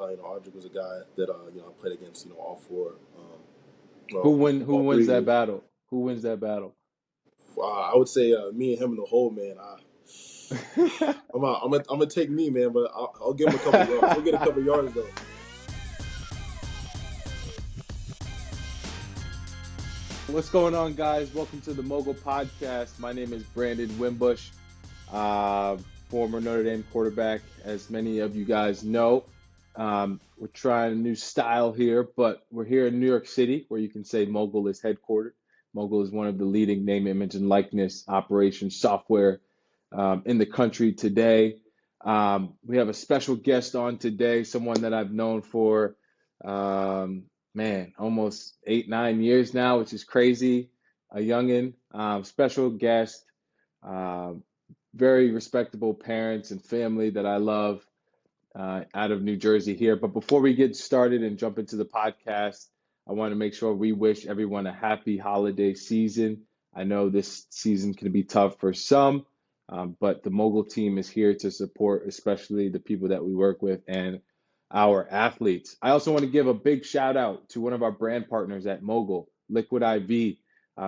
Audric was a guy that I played against. All four. Who All wins 3 that years. battle? Who wins that battle? I would say me and him in the hole, man. I'm gonna take me, man, but I'll give him a couple yards. He'll get a couple yards though. What's going on, guys? Welcome to the MOGL podcast. My name is Brandon Wimbush, uh, former Notre Dame quarterback, as many of you guys know. We're trying a new style here, but we're here in New York City, where you can say MOGL is headquartered. MOGL is one of the leading name, image, and likeness operations software in the country today. We have a special guest on today, someone that I've known for almost 8, 9 years now, which is crazy. A youngin, special guest, um, very respectable parents and family that I love out of New Jersey here. But before we get started and jump into the podcast, I want to make sure we wish everyone a happy holiday season. I know this season can be tough for some, but the MOGL team is here to support, especially the people that we work with and our athletes. I also want to give a big shout out to one of our brand partners at MOGL, Liquid IV.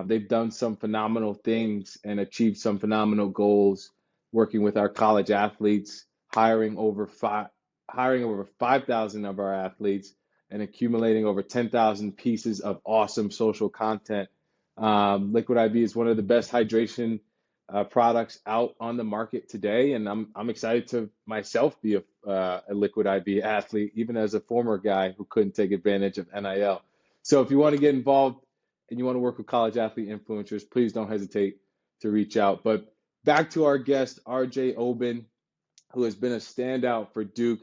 They've done some phenomenal things and achieved some phenomenal goals working with our college athletes, hiring over 5,000 of our athletes and accumulating over 10,000 pieces of awesome social content. Liquid IV is one of the best hydration products out on the market today, and I'm excited to myself be a Liquid IV athlete, even as a former guy who couldn't take advantage of NIL. So if you want to get involved and you want to work with college athlete influencers, please don't hesitate to reach out. But back to our guest, RJ Oben, who has been a standout for Duke,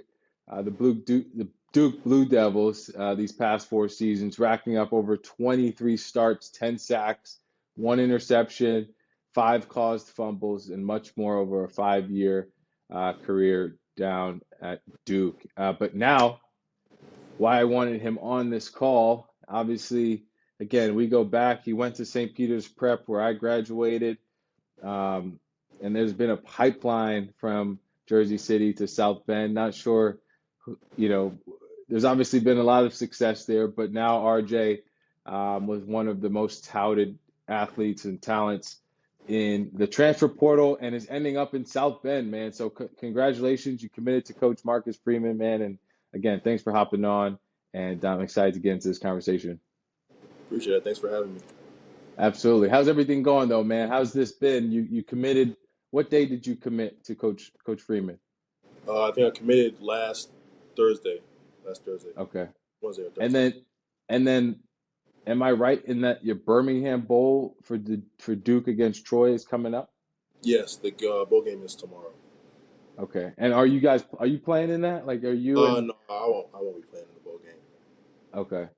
the Duke Blue Devils these past 4 seasons, racking up over 23 starts, 10 sacks, 1 interception, 5 caused fumbles, and much more over a 5-year career down at Duke. But now, why I wanted him on this call, obviously, again, we go back. He went to St. Peter's Prep, where I graduated. And there's been a pipeline from Jersey City to South Bend. Not sure, there's obviously been a lot of success there, but now RJ was one of the most touted athletes and talents in the transfer portal and is ending up in South Bend, man. So congratulations, you committed to Coach Marcus Freeman, man. And again, thanks for hopping on, and I'm excited to get into this conversation. Appreciate it. Thanks for having me. Absolutely. How's everything going though, man? How's this been? You committed. What day did you commit to Coach Freeman? I think I committed last Thursday. Okay. Wednesday or And Thursday. then am I right in that your Birmingham Bowl for Duke against Troy is coming up? Yes, the bowl game is tomorrow. Okay. And are you playing in that? Like, are you in? No, I won't be playing in the bowl game. Okay.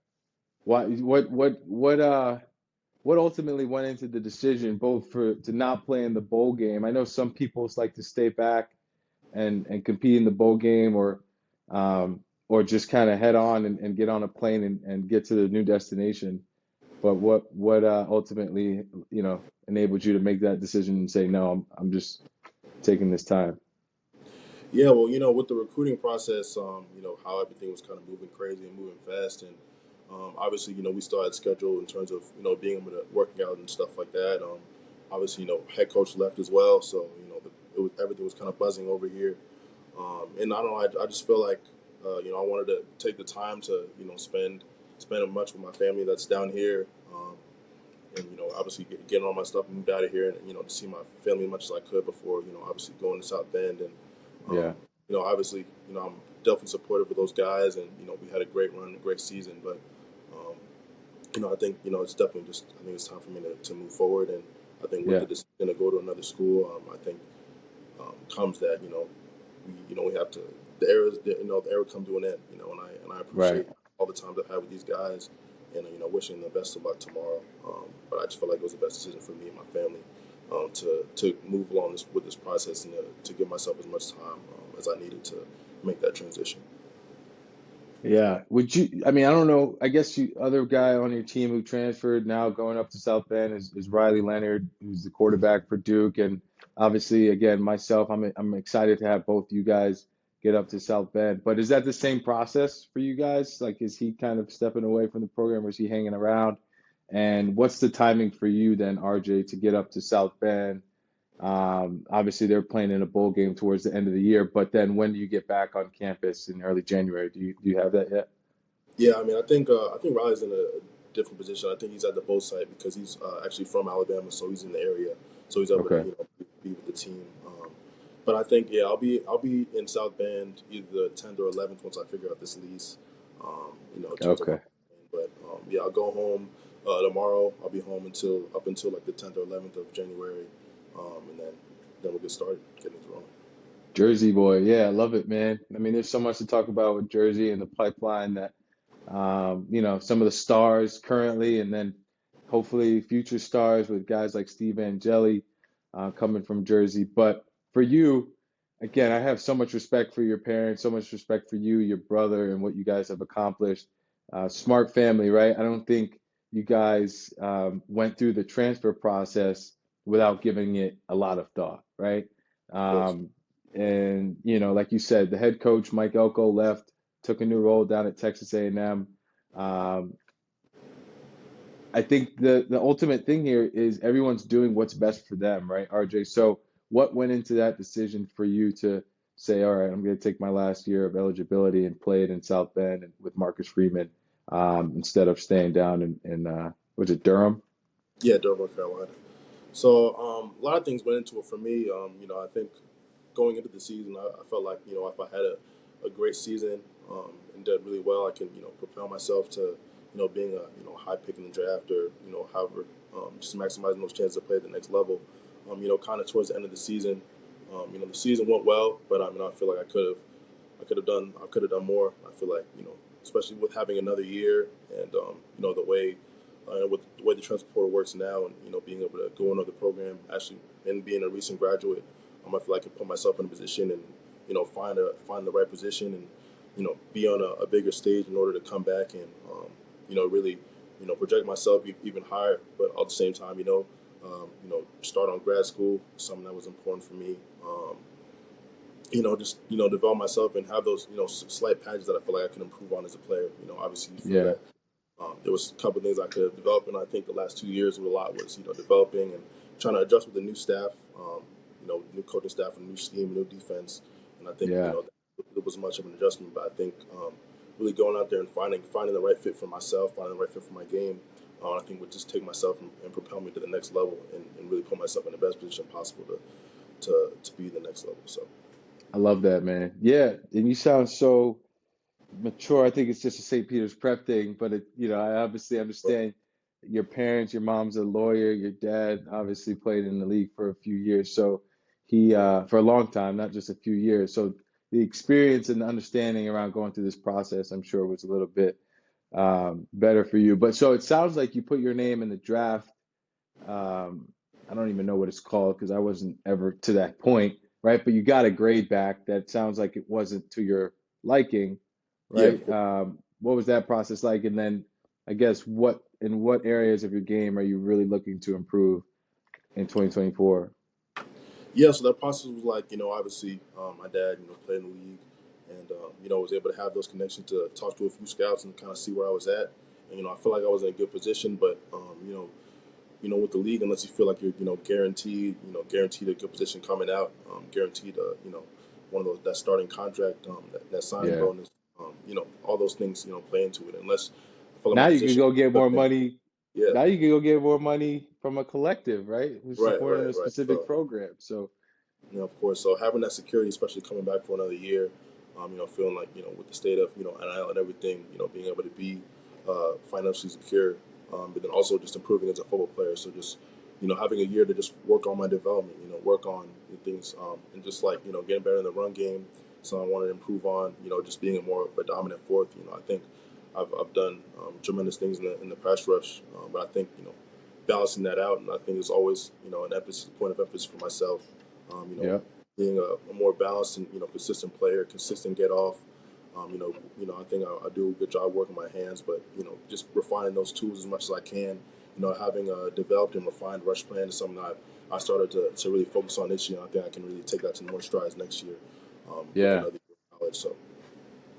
What ultimately went into the decision both to not play in the bowl game? I know some people like to stay back and compete in the bowl game, or just kind of head on and get on a plane and get to the new destination. But what ultimately, enabled you to make that decision and say, no, I'm just taking this time? Yeah, well, with the recruiting process, how everything was kind of moving crazy and moving fast, and obviously, we still had schedule in terms of being able to working out and stuff like that. Obviously, head coach left as well, so everything was kind of buzzing over here, and I don't know, I just feel like I wanted to take the time to spend much with my family that's down here. And obviously getting all my stuff moved out of here, and to see my family as much as I could before obviously going to South Bend, and Yeah. obviously I'm definitely supportive of those guys, and we had a great run, a great season, but I think it's definitely just I think it's time for me to move forward, and I think with Yeah. the decision to go to another school, I think comes that we have to the era come to an end, and I Right. appreciate all the time I've had with these guys, and wishing them the best of luck tomorrow. But I just felt like it was the best decision for me and my family to move along with this process, and to give myself as much time as I needed to make that transition. Yeah. I mean, I don't know. I guess you other guy on your team who transferred now going up to South Bend is Riley Leonard, who's the quarterback for Duke. And obviously, again, myself, I'm excited to have both you guys get up to South Bend. But is that the same process for you guys? Like, is he kind of stepping away from the program, or is he hanging around? And what's the timing for you then, RJ, to get up to South Bend? Obviously, they're playing in a bowl game towards the end of the year, but then when do you get back on campus in early January? Do you have that yet? Yeah, I mean, I think Riley's in a different position. I think he's at the boat site because he's actually from Alabama, so he's in the area, so he's able to Okay. be with the team. But I think yeah, I'll be in South Bend either the 10th or 11th once I figure out this lease. In terms of my, Okay. but yeah, I'll go home tomorrow. I'll be home until up until like the 10th or 11th of January, and then we'll get started getting it rolling. Jersey boy. Yeah, I love it, man. I mean, there's so much to talk about with Jersey and the pipeline that some of the stars currently, and then hopefully future stars with guys like Steve Angeli coming from Jersey. But for you, again, I have so much respect for your parents, so much respect for you, your brother, and what you guys have accomplished. Smart family, right? I don't think you guys went through the transfer process without giving it a lot of thought, right? Of course. Um, and like you said, the head coach Mike Elko left, took a new role down at Texas A&M. Um, I think the ultimate thing here is everyone's doing what's best for them, right, RJ? So what went into that decision for you to say, all right, I'm going to take my last year of eligibility and play it in South Bend and with Marcus Freeman instead of staying down in was it Durham? Yeah, Durham, North Carolina. So a lot of things went into it for me. I think going into the season, I felt like if I had a great season and did really well, I can propel myself to being a high pick in the draft or however just maximizing those chances to play at the next level. Kind of towards the end of the season, the season went well, but I feel like I could have done more. I feel like especially with having another year and with the way the transfer portal works now, and being able to go into the program actually and being a recent graduate, I feel like I can put myself in a position and find the right position and be on a bigger stage in order to come back and really project myself even higher. But at the same time, start on grad school, something that was important for me. Just develop myself and have those slight patches that I feel like I can improve on as a player. Obviously you feel Yeah, that there was a couple of things I could have developed, and I think the last 2 years with a lot was developing and trying to adjust with the new staff, new coaching staff, and new scheme, new defense, and I think yeah. it was much of an adjustment. But I think really going out there and finding the right fit for myself, finding the right fit for my game, I think would just take myself and propel me to the next level and really put myself in the best position possible to be the next level. So. I love that, man. Yeah, and you sound so mature. I think it's just a St. Peter's prep thing, but I obviously understand your parents, your mom's a lawyer, your dad obviously played in the league for a few years, so he for a long time, not just a few years. So the experience and the understanding around going through this process, I'm sure was a little bit better for you. But so it sounds like you put your name in the draft. um, I don't even know what it's called because I wasn't ever to that point, right? But you got a grade back that sounds like it wasn't to your liking, Yeah, of right? course. What was that process like? And then I guess what areas of your game are you really looking to improve in 2024? Yeah, so that process was like, obviously, my dad, played in the league and, was able to have those connections to talk to a few scouts and kind of see where I was at. And, I feel like I was in a good position, but, with the league, unless you feel like you're, guaranteed a good position coming out, guaranteed, one of those, that starting contract, that signing Yeah. bonus, all those things, play into it. Unless I feel like Now my you can position, go get more and money. yeah, Now you can go get more money from a collective, right? Who's supporting a right. specific So, program. So of course. So having that security, especially coming back for another year, feeling like with the state of NIL and everything, being able to be financially secure, but then also just improving as a football player. So just having a year to just work on my development, work on things, and just like getting better in the run game. So I wanted to improve on just being a more of a dominant fourth. I think I've done tremendous things in the pass rush, but I think balancing that out, and I think it's always an emphasis point of emphasis for myself. yeah, Being a more balanced and consistent player, consistent get off. I think I do a good job working my hands, but just refining those tools as much as I can. Having a developed and refined rush plan is something I started to really focus on this year. I think I can really take that to more strides next year with yeah. another year. college. So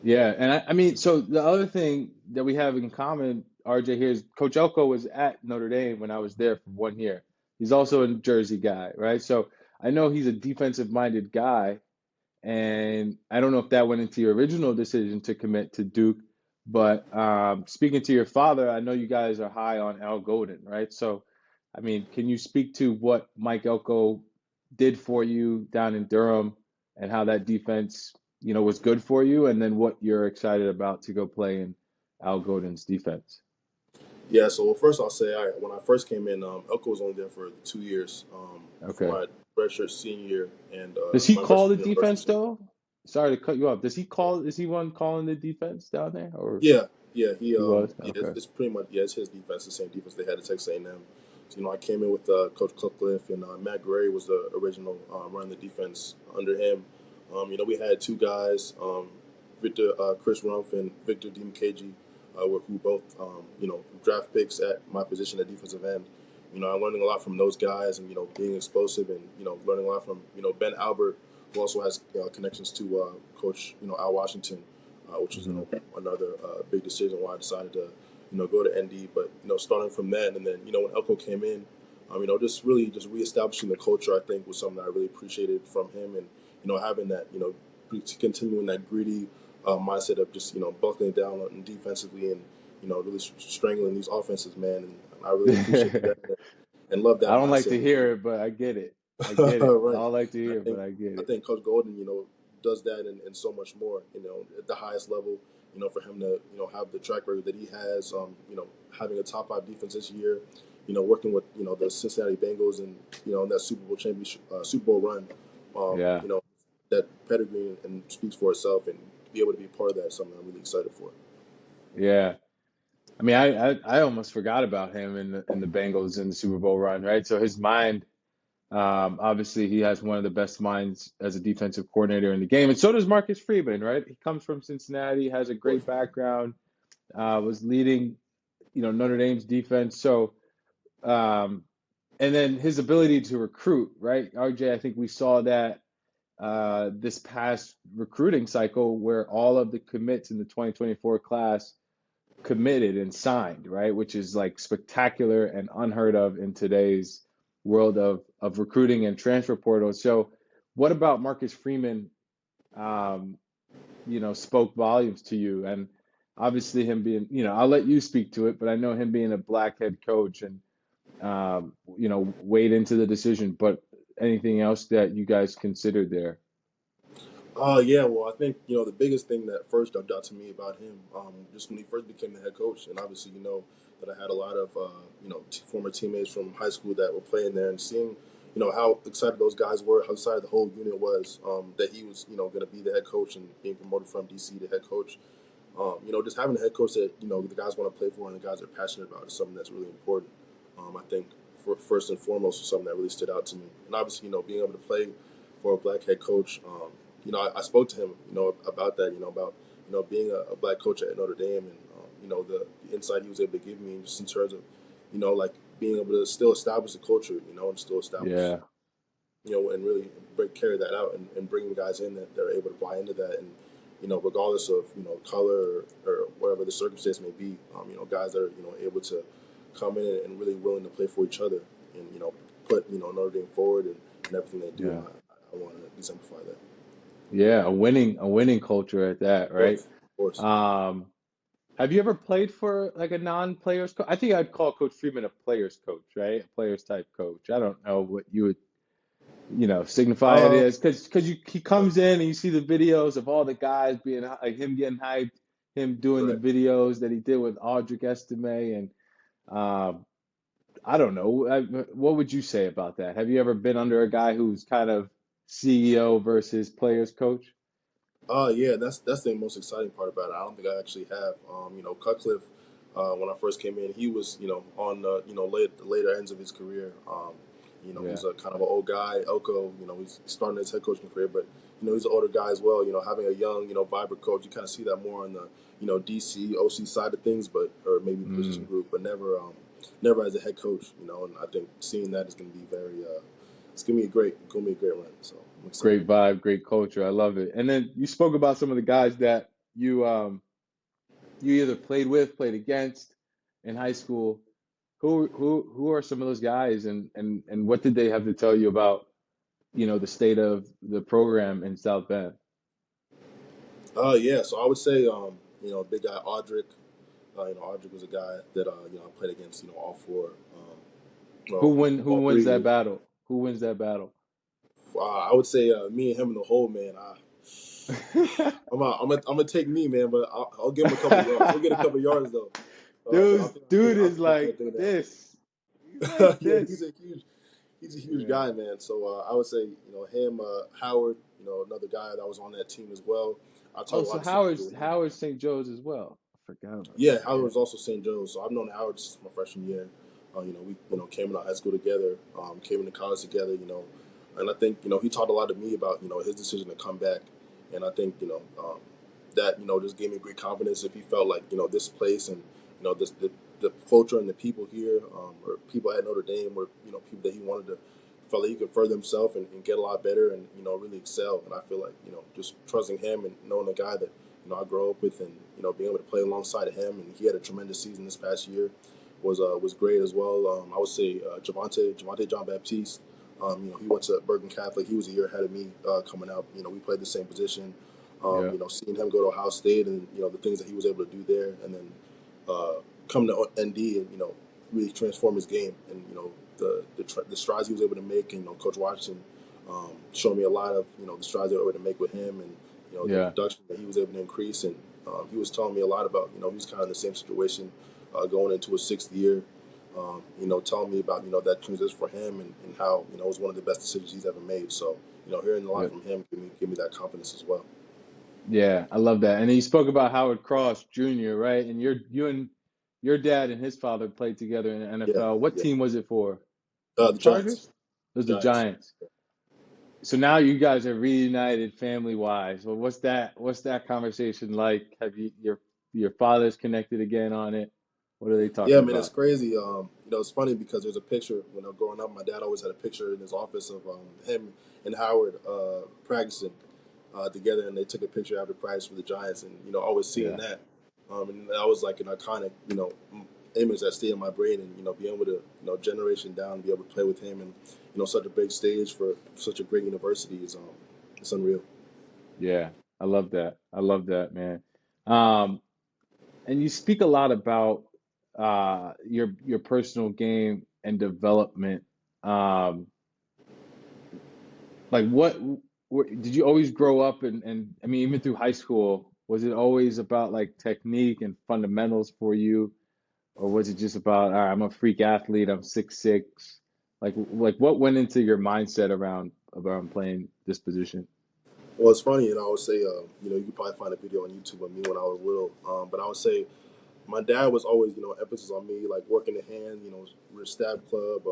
Yeah, and I mean, so the other thing that we have in common, RJ, here is Coach Elko was at Notre Dame when I was there for 1 year. He's also a Jersey guy, right? So I know he's a defensive-minded guy, and I don't know if that went into your original decision to commit to Duke, but speaking to your father, I know you guys are high on Al Golden, right? So, I mean, can you speak to what Mike Elko did for you down in Durham and how that defense, was good for you, and then what you're excited about to go play in Al Golden's defense? yeah, so well, first I'll say when I first came in, Elko was only there for 2 years for Okay. my redshirt senior year and Does he my call freshman the year and freshman defense sophomore. though? Sorry to cut you off. Is he one calling the defense down there, or Yeah, yeah, he was? yeah, Okay. it's pretty much it's his defense, the same defense they had at Texas A&M. So, I came in with Coach Cliff and Matt Gray was the original running the defense under him. We had two guys, Victor Chris Rumpf and Victor DiMKG, who both draft picks at my position at defensive end. I'm learning a lot from those guys, and being explosive, and learning a lot from Ben Albert, who also has connections to Coach Al Washington, which is Hmm. another big decision why I decided to go to ND. But starting from then, and then when Elko came in, just really just reestablishing the culture, I think was something that I really appreciated from him, and having that continuing that greedy mindset of just buckling down on defensively and really strangling these offenses, man. And I really appreciate that and love I that don't like mindset. to hear it, but I get it. I get it. I Right. don't like to I hear it, but think I get I it. think Coach Golden, does that and so much more. At the highest level, for him to have the track record that he has, having a top five defense this year, working with the Cincinnati Bengals and in that Super Bowl championship, Super Bowl run, Yeah. that pedigree and speaks for itself, and to be able to be part of that is something I'm really excited for. Yeah. I mean, I almost forgot about him in the Bengals in the Super Bowl run, right? So his mind, obviously, he has one of the best minds as a defensive coordinator in the game, and so does Marcus Freeman, right? He comes from Cincinnati, has a Of course. great background, was leading, Notre Dame's defense. So, um, and then his ability to recruit, right? RJ, I think we saw that this past recruiting cycle where all of the commits in the 2024 class committed and signed, right? Which is like spectacular and unheard of in today's world of recruiting and transfer portals. So, what about Marcus Freeman, um, spoke volumes to you? And obviously, him being, I'll let you speak to it, but I know him being a black head coach and, weighed into the decision. But anything else that you guys considered there? Yeah, well, I think the biggest thing that first jumped out to me about him, just when he first became the head coach, and obviously that I had a lot of former teammates from high school that were playing there, and seeing how excited those guys were, how excited the whole unit was that he was going to be the head coach and being promoted from DC to head coach. Just having a head coach that the guys want to play for and the guys are passionate about is something that's really important. I think for first and foremost is something that really stood out to me, and obviously being able to play for a black head coach. I spoke to him, about that, about being a black coach at Notre Dame, and the insight he was able to give me just in terms of like being able to still establish the culture, and still establish Yeah, and really carry that out and bringing guys in that they're able to buy into that. And, regardless of, color or whatever the circumstance may be, guys that are, able to come in and really willing to play for each other and, put, Notre Dame forward and everything they do. And yeah, I want to exemplify that. yeah. A winning culture at that, Of right? course. Of course. Um, have you ever played for like a non-players coach? I think I'd call Coach Freeman a players coach, right? A players type coach. I don't know what you would, signify it Uh, as because he comes in and you see the videos of all the guys being like him getting hyped, him doing the right. videos that he did with Audric Estime, and um, I don't know. What would you say about that? Have you ever been under a guy who's kind of CEO versus players coach? Yeah, that's the most exciting part about it. I don't think I actually have. Cutcliffe, when I first came in, he was on the the later ends of his career. Yeah. He's a kind of an old guy. Elko, he's starting his head coaching career, but he's an older guy as well. Having a young vibrant coach, you kind of see that more on the DC OC side of things, but or maybe position Mm, group, but never as a head coach. And I think seeing that is going to be very it's gonna be a great run. So I'm excited. Great vibe, great culture. I love it. And then you spoke about some of the guys that you either played with, played against in high school. Who are some of those guys, and what did they have to tell you about, the state of the program in South Bend? Yeah, so I would say, big guy Audric. Audric was a guy that I played against. All four, Who all wins 3 that years. battle? Who wins that battle? I would say me and him in the hole, man. I'm gonna take me, man, but I'll give him a couple yards. He'll get a couple yards though. Dude I is think I like can't do that. this. He's like Yeah, this. he's a huge Yeah. guy, man. So I would say him, Howard, another guy that was on that team as well. I talk Oh, a so lot of St. Joe with him. Howard's St. Joe's as well. I forgot about Yeah, that. Howard Yeah. was also St. Joe's. So I've known Howard since my freshman year. We came into high school together, came into college together. And I think he taught a lot to me about his decision to come back, and I think that just gave me great confidence if he felt like this place and this the culture and the people here, or people at Notre Dame, or people that he wanted to felt like he could further himself and get a lot better and really excel. And I feel like just trusting him and knowing the guy that I grew up with, and being able to play alongside of him, and he had a tremendous season this past year, was great as well. I would say Javante John Baptiste. He went to Bergen Catholic. He was a year ahead of me coming up. We played the same position. Yeah. Seeing him go to Ohio State and the things that he was able to do there, and then come to ND and really transform his game, and the strides he was able to make, and Coach Washington showed me a lot of the strides they were able to make with him, and the Yeah. production that he was able to increase, and he was telling me a lot about he was kind of in the same situation going into his 6th year. Telling me about that transition for him, and how it was one of the best decisions he's ever made. So hearing a lot Yeah. from him give me that confidence as well. Yeah. I love that. And then you spoke about Howard Cross Jr., right? And you and your dad and his father played together in the Yeah, NFL. What yeah. team was it for? The Giants, Chargers? It was the Giants. Giants. So now you guys are reunited family wise. Well, what's that conversation like? Have your father's connected again on it? What are they Yeah, talking man, it's about? crazy. It's funny because there's a picture when I was growing up. My dad always had a picture in his office of him and Howard practicing together, and they took a picture after practice for the Giants, and always seeing Yeah. that, and that was like an iconic image that stayed in my brain, and being able to generation down, be able to play with him, and such a big stage for such a great university is it's unreal. Yeah. I love that. I love that, man. Um, and you speak a lot about your personal game and development. Um, like did you always grow up and I mean even through high school, was it always about like technique and fundamentals for you? Or was it just about, all right, I'm a freak athlete, I'm 6'6"? Like what went into your mindset around playing this position? Well, it's funny, and I would say, you could probably find a video on YouTube of me when I was little, but I would say my dad was always, emphasis on me, like working the hand, wrist stab club,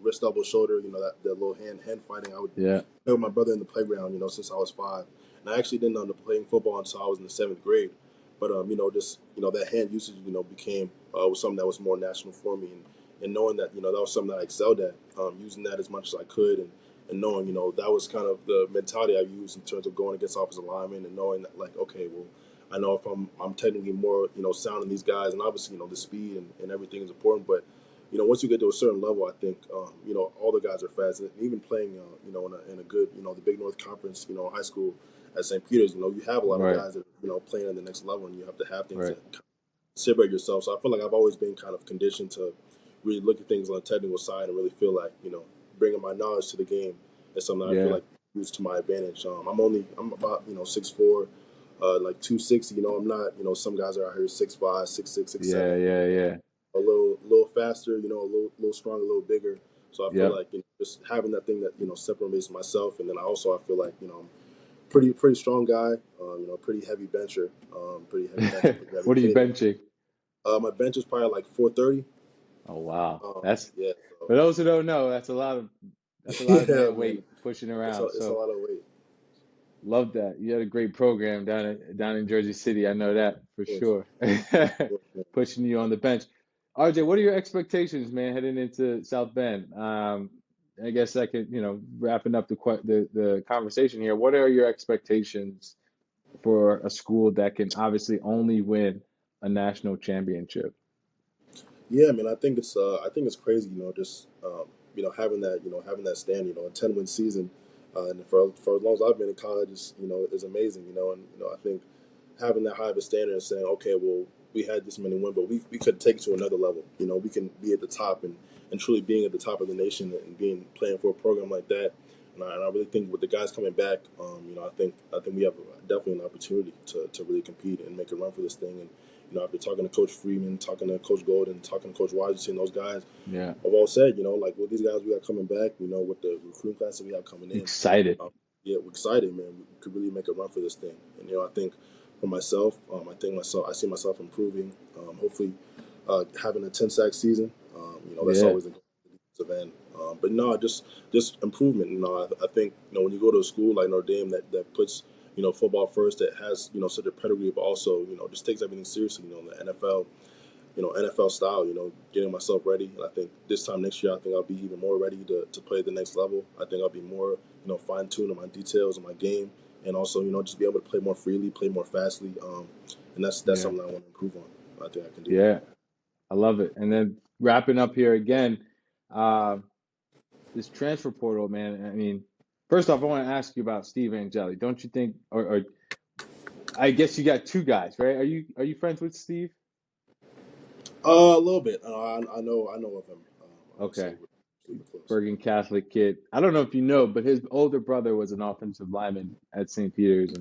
wrist elbow shoulder, that little hand fighting. I would Yeah, play with my brother in the playground, since I was 5. And I actually didn't know playing football until I was in the 7th grade. But just that hand usage, became was something that was more natural for me, and knowing that that was something that I excelled at, using that as much as I could, and knowing that was kind of the mentality I used in terms of going against offensive linemen, and knowing that, like, okay, well, I know if I'm technically more sound than these guys, and obviously the speed and everything is important, but once you get to a certain level, I think all the guys are fast, and even playing in a good the Big North Conference, high school at St. Peter's, you have a lot of right, guys that playing at the next level, and you have to have things right. that separate yourself. So I feel like I've always been kind of conditioned to really look at things on the technical side, and really feel like bringing my knowledge to the game is something I feel Yeah, like used to my advantage. I'm about 6'4", like 260. I'm not some guys are out here 6'5", 6'6", six yeah, seven. yeah, yeah. A little faster, a little stronger, a little bigger. So I feel Yep. like just having that thing that separates myself, and then I feel like I'm pretty strong guy, pretty heavy bencher, pretty heavy What are you weighter. benching? My bench is probably like 430. Oh wow. Um, That's yeah, so For those who don't know, that's a lot of yeah, man man, weight pushing it's a, around. it's a So lot of weight. love that. You had a great program down in Jersey City. I know that for Of course, sure. of course, man. Pushing you on the bench. RJ, what are your expectations, man, heading into South Bend? I guess I could, wrapping up the conversation here. What are your expectations for a school that can obviously only win a national championship? Yeah, man, I think it's crazy, just having that stand, a 10-win season, and for as long as I've been in college, is amazing, and I think having that high of a standard and saying, okay, well, we had this many wins, but we could take it to another level. We can be at the top and truly being at the top of the nation and being playing for a program like that. And I really think with the guys coming back, I think we have definitely an opportunity to really compete and make a run for this thing. And after talking to Coach Freeman, talking to Coach Golden, talking to Coach Washington, those guys Yeah, have all said, like with these guys we got coming back, with the recruiting class that we have coming in, excited. um, yeah, we're excited, man. We could really make a run for this thing. And I think for myself, I see myself improving. Hopefully, having a 10 sack season. That's Yeah, always a defensive end. But no, just improvement. I think when you go to a school like Notre Dame that puts football first, that has such a pedigree, but also just takes everything seriously. The NFL NFL style, getting myself ready. And I think this time next year, I think I'll be even more ready to play at the next level. I think I'll be more, fine tuned on my details and my game, and also, just be able to play more freely, play more fastly. And that's yeah, something I want to improve on. I think I can do that. yeah. I love it. And then wrapping up here again, uh, this transfer portal, man. I mean, first off, I want to ask you about Steve Angeli. Don't you think, or I guess you got two guys, right? Are you friends with Steve? A little bit. I know of him. I wouldn't say Okay. we're super close. Bergen Catholic kid. I don't know if you know, but his older brother was an offensive lineman at St. Peter's,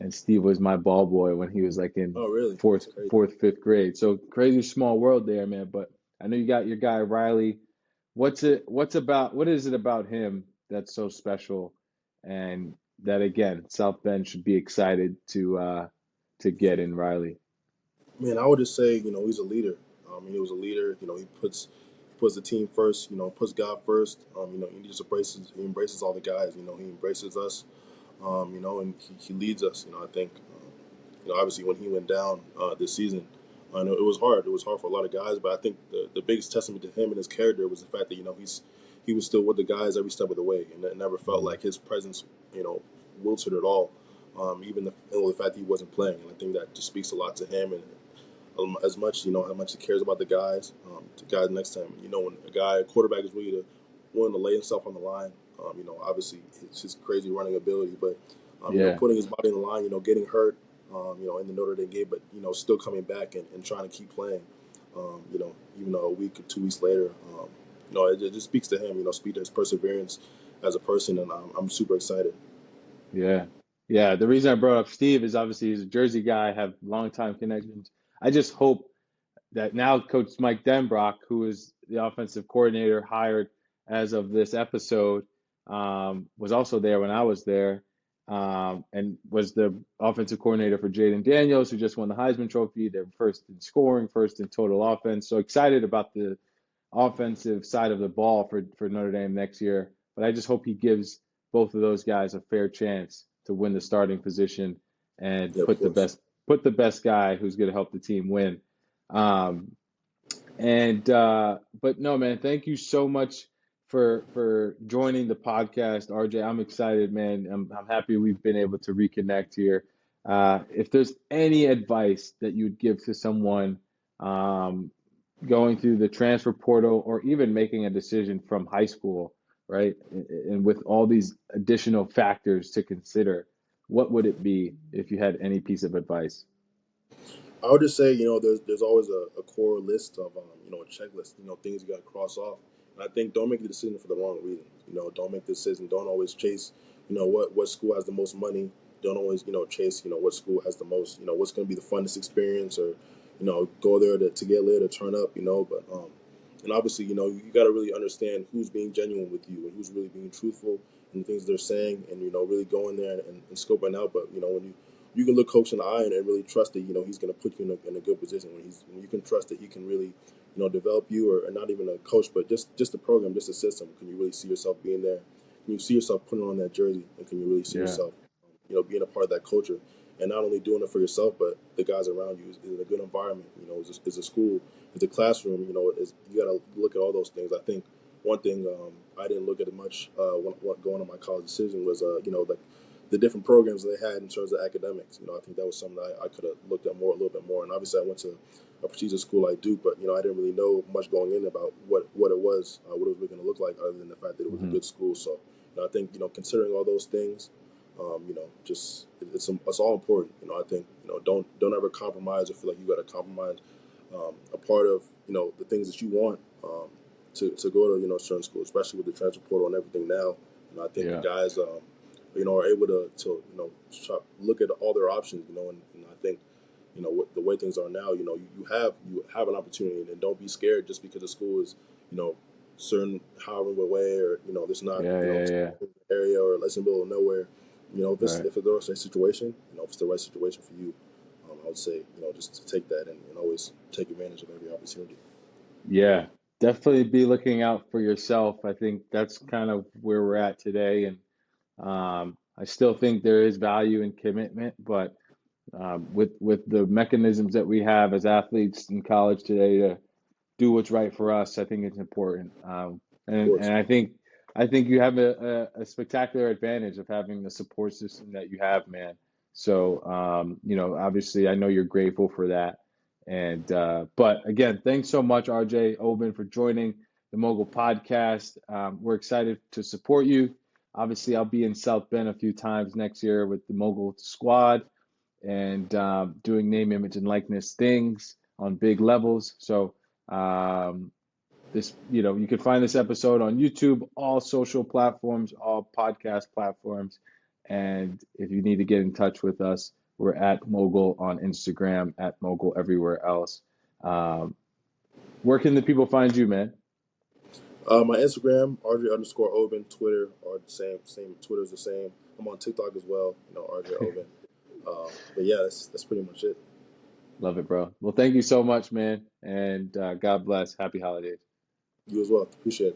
and Steve was my ball boy when he was like in Oh, really? fourth, That's crazy. fifth grade. So crazy small world there, man. But I know you got your guy Riley. What is it about him that's so special, and that again, South Bend should be excited to get in Riley. Man, I would just say, he's a leader. He was a leader. He puts the team first. Puts God first. He just embraces all the guys. He embraces us. And he leads us. I think, obviously when he went down this season, I know it was hard. It was hard for a lot of guys, but I think the biggest testament to him and his character was the fact that he was still with the guys every step of the way, and it never felt Mm. like his presence, wilted at all. Even the fact that he wasn't playing, and I think that just speaks a lot to him and as much how much he cares about the guys next to him. When a quarterback is really willing to lay himself on the line. Obviously it's his crazy running ability, but Yeah, putting his body on the line. Getting hurt. In the Notre Dame game, but still coming back and trying to keep playing. Even though a week or 2 weeks later, it just speaks to him. Speak to his perseverance as a person, and I'm super excited. yeah, yeah. The reason I brought up Steve is obviously he's a Jersey guy, have longtime connections. I just hope that now Coach Mike Denbrock, who is the offensive coordinator hired as of this episode, was also there when I was there, and was the offensive coordinator for Jaden Daniels, who just won the Heisman Trophy. They're first in scoring, first in total offense. So excited about the offensive side of the ball for Notre Dame next year. But I just hope he gives both of those guys a fair chance to win the starting position and Yeah, of course. put the best guy who's going to help the team win. Um, and but no, man, thank you so much for joining the podcast, RJ. I'm excited, man. I'm happy we've been able to reconnect here. If there's any advice that you'd give to someone um, going through the transfer portal or even making a decision from high school, right? And with all these additional factors to consider, what would it be if you had any piece of advice? I would just say, there's always a core list of, a checklist, things you got to cross off. And I think don't make the decision for the wrong reason. Don't make the decision. Don't always chase, what school has the most money. Don't always, chase, what school has the most, what's going to be the funnest experience or, go there to get lit or turn up, but, and obviously, you got to really understand who's being genuine with you and who's really being truthful in the things they're saying and, really going there and scoping out. But, when you can look coach in the eye and really trust that he's going to put you in a good position when you can trust that he can really develop you or not even a coach but just a program, just a system. Can you really see yourself being there? Can you see yourself putting on that jersey, and can you really see Yeah, yourself being a part of that culture and not only doing it for yourself but the guys around you? Is it a good environment? Is a school, is a classroom? You got to look at all those things. I think one thing I didn't look at it much when going on my college decision was like the different programs they had in terms of academics. I think that was something that I could have looked at more a little bit more. And obviously, I went to a prestigious school like Duke, but I didn't really know much going in about what it was, what it was really going to look like, other than the fact that it was a Hmm. good school. So I think considering all those things, just it's all important. I think don't ever compromise or feel like you got to compromise a part of the things that you want to go to certain schools, especially with the transfer portal and everything now. I think the Yeah, guys are able to look at all their options. And I think with the way things are now, you have an opportunity, and don't be scared just because the school is you know certain however way, or it's not yeah, yeah, yeah. area, or less in the middle of nowhere. If it's Right. if it's the right situation, if it's the right situation for you, I would say just to take that, and always take advantage of every opportunity. Yeah, definitely be looking out for yourself. I think that's kind of where we're at today, and I still think there is value in commitment, but with the mechanisms that we have as athletes in college today to do what's right for us, I think it's important. Of And course. I think you have a spectacular advantage of having the support system that you have, man. So obviously, I know you're grateful for that. And but again, thanks so much, RJ Oben, for joining the Mogul podcast. We're excited to support you. Obviously, I'll be in South Bend a few times next year with the Mogul squad and doing name, image, and likeness things on big levels. So um, you can find this episode on YouTube, all social platforms, all podcast platforms. And if you need to get in touch with us, we're at Mogul on Instagram, at Mogul everywhere else. Um, where can the people find you, man? My Instagram, RJ underscore Oben. Twitter are the same. Twitter's the same. I'm on TikTok as well. RJ Oben. But yeah, that's pretty much it. Love it, bro. Well, thank you so much, man. And God bless. Happy holidays. You as well. Appreciate it.